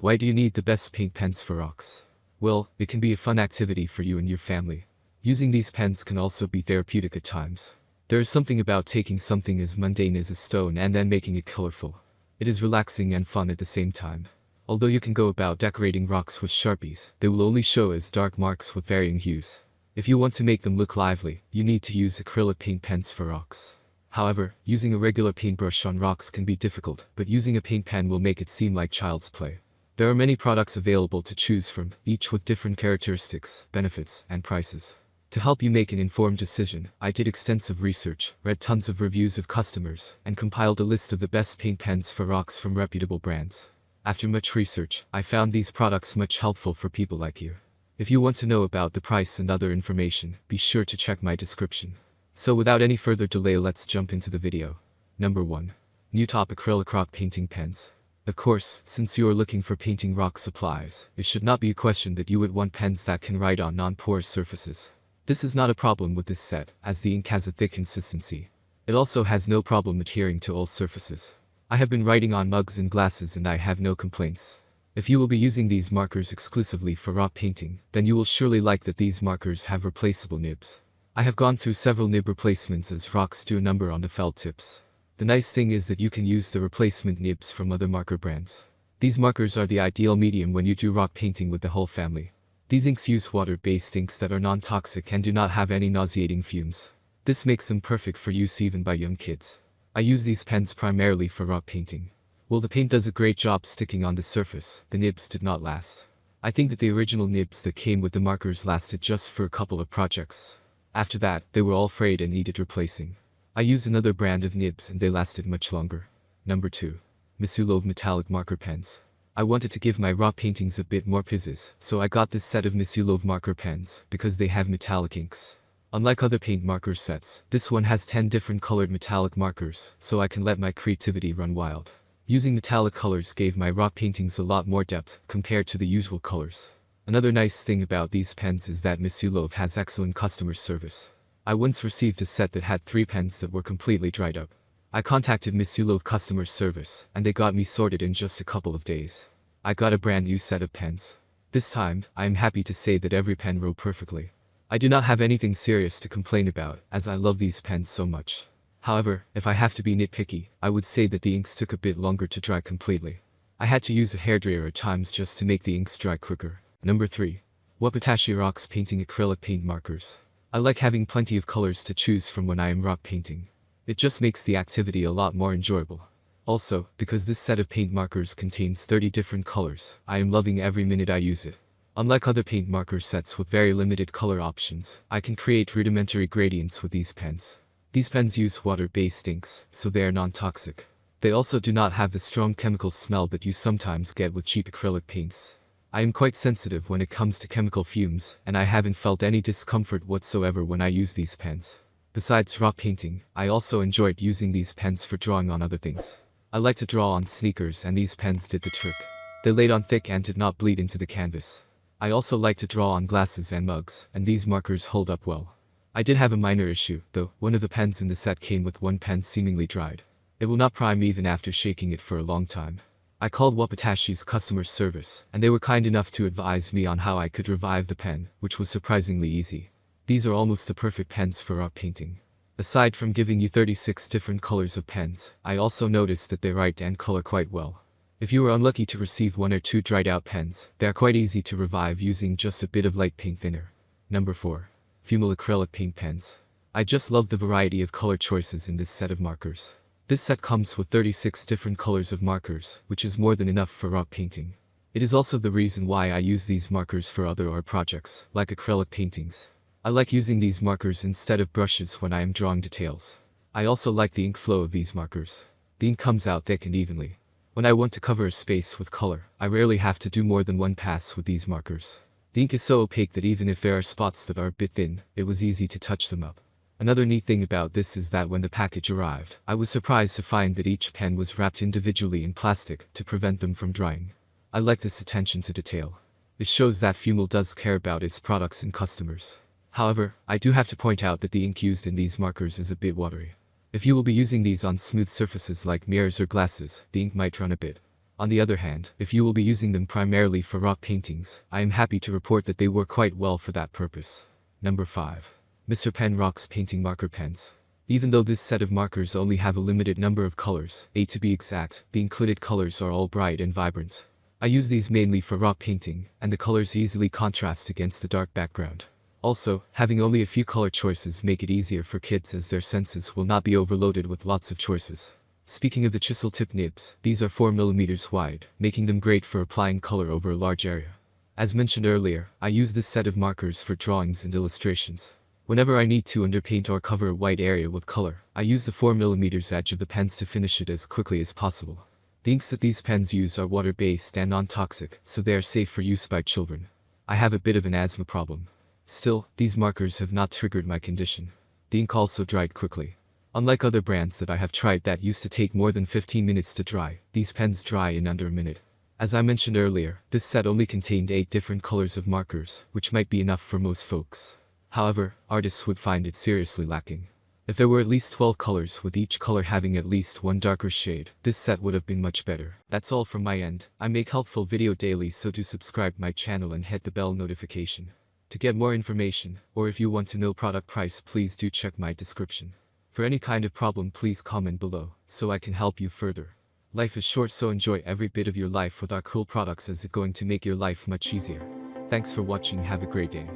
Why do you need the best paint pens for rocks? Well, it can be a fun activity for you and your family. Using these pens can also be therapeutic at times. There is something about taking something as mundane as a stone and then making it colorful. It is relaxing and fun at the same time. Although you can go about decorating rocks with Sharpies, they will only show as dark marks with varying hues. If you want to make them look lively, you need to use acrylic paint pens for rocks. However, using a regular paintbrush on rocks can be difficult, but using a paint pen will make it seem like child's play. There are many products available to choose from, each with different characteristics, benefits, and prices. To help you make an informed decision, I did extensive research, read tons of reviews of customers, and compiled a list of the best paint pens for rocks from reputable brands. After much research, I found these products much helpful for people like you. If you want to know about the price and other information, be sure to check my description. So without any further delay, let's jump into the video. Number 1. NewTop Acrylic Rock Painting Pens. Of course, since you are looking for painting rock supplies, it should not be a question that you would want pens that can write on non-porous surfaces. This is not a problem with this set, as the ink has a thick consistency. It also has no problem adhering to all surfaces. I have been writing on mugs and glasses and I have no complaints. If you will be using these markers exclusively for rock painting, then you will surely like that these markers have replaceable nibs. I have gone through several nib replacements as rocks do a number on the felt tips. The nice thing is that you can use the replacement nibs from other marker brands. These markers are the ideal medium when you do rock painting with the whole family. These inks use water-based inks that are non-toxic and do not have any nauseating fumes. This makes them perfect for use even by young kids. I use these pens primarily for rock painting. While the paint does a great job sticking on the surface, the nibs did not last. I think that the original nibs that came with the markers lasted just for a couple of projects. After that, they were all frayed and needed replacing. I used another brand of nibs and they lasted much longer. Number 2. Misulov Metallic Marker Pens. I wanted to give my rock paintings a bit more pizzazz, so I got this set of Misulov marker pens, because they have metallic inks. Unlike other paint marker sets, this one has 10 different colored metallic markers, so I can let my creativity run wild. Using metallic colors gave my rock paintings a lot more depth, compared to the usual colors. Another nice thing about these pens is that Misulov has excellent customer service. I once received a set that had 3 pens that were completely dried up. I contacted Misulov customer service, and they got me sorted in just a couple of days. I got a brand new set of pens. This time, I am happy to say that every pen wrote perfectly. I do not have anything serious to complain about, as I love these pens so much. However, if I have to be nitpicky, I would say that the inks took a bit longer to dry completely. I had to use a hairdryer at times just to make the inks dry quicker. Number 3. Wapatashi Rocks Painting Acrylic Paint Markers. I like having plenty of colors to choose from when I am rock painting. It just makes the activity a lot more enjoyable. Also, because this set of paint markers contains 30 different colors, I am loving every minute I use it. Unlike other paint marker sets with very limited color options, I can create rudimentary gradients with these pens. These pens use water-based inks, so they are non-toxic. They also do not have the strong chemical smell that you sometimes get with cheap acrylic paints. I am quite sensitive when it comes to chemical fumes, and I haven't felt any discomfort whatsoever when I use these pens. Besides rock painting, I also enjoyed using these pens for drawing on other things. I like to draw on sneakers and these pens did the trick. They laid on thick and did not bleed into the canvas. I also like to draw on glasses and mugs, and these markers hold up well. I did have a minor issue, though. One of the pens in the set came with one pen seemingly dried. It will not prime even after shaking it for a long time. I called Wapatashi's customer service, and they were kind enough to advise me on how I could revive the pen, which was surprisingly easy. These are almost the perfect pens for rock painting. Aside from giving you 36 different colors of pens, I also noticed that they write and color quite well. If you are unlucky to receive 1 or 2 dried out pens, they are quite easy to revive using just a bit of light paint thinner. Number 4. Fumel Acrylic Paint Pens. I just love the variety of color choices in this set of markers. This set comes with 36 different colors of markers, which is more than enough for rock painting. It is also the reason why I use these markers for other art projects, like acrylic paintings. I like using these markers instead of brushes when I am drawing details. I also like the ink flow of these markers. The ink comes out thick and evenly. When I want to cover a space with color, I rarely have to do more than one pass with these markers. The ink is so opaque that even if there are spots that are a bit thin, it was easy to touch them up. Another neat thing about this is that when the package arrived, I was surprised to find that each pen was wrapped individually in plastic to prevent them from drying. I like this attention to detail. It shows that Fumel does care about its products and customers. However, I do have to point out that the ink used in these markers is a bit watery. If you will be using these on smooth surfaces like mirrors or glasses, the ink might run a bit. On the other hand, if you will be using them primarily for rock paintings, I am happy to report that they work quite well for that purpose. Number 5. Mr. Pen Rocks Painting Marker Pens. Even though this set of markers only have a limited number of colors, 8 to be exact, the included colors are all bright and vibrant. I use these mainly for rock painting, and the colors easily contrast against the dark background. Also, having only a few color choices make it easier for kids as their senses will not be overloaded with lots of choices. Speaking of the chisel tip nibs, these are 4 mm wide, making them great for applying color over a large area. As mentioned earlier, I use this set of markers for drawings and illustrations. Whenever I need to underpaint or cover a white area with color, I use the 4 mm edge of the pens to finish it as quickly as possible. The inks that these pens use are water-based and non-toxic, so they are safe for use by children. I have a bit of an asthma problem. Still, these markers have not triggered my condition. The ink also dried quickly. Unlike other brands that I have tried that used to take more than 15 minutes to dry, these pens dry in under a minute. As I mentioned earlier, this set only contained 8 different colors of markers, which might be enough for most folks. However, artists would find it seriously lacking. If there were at least 12 colors with each color having at least one darker shade, this set would have been much better. That's all from my end. I make helpful video daily, so do subscribe my channel and hit the bell notification. To get more information, or if you want to know product price, please do check my description. For any kind of problem, please comment below, so I can help you further. Life is short, so enjoy every bit of your life with our cool products, as it's going to make your life much easier. Thanks for watching, have a great day.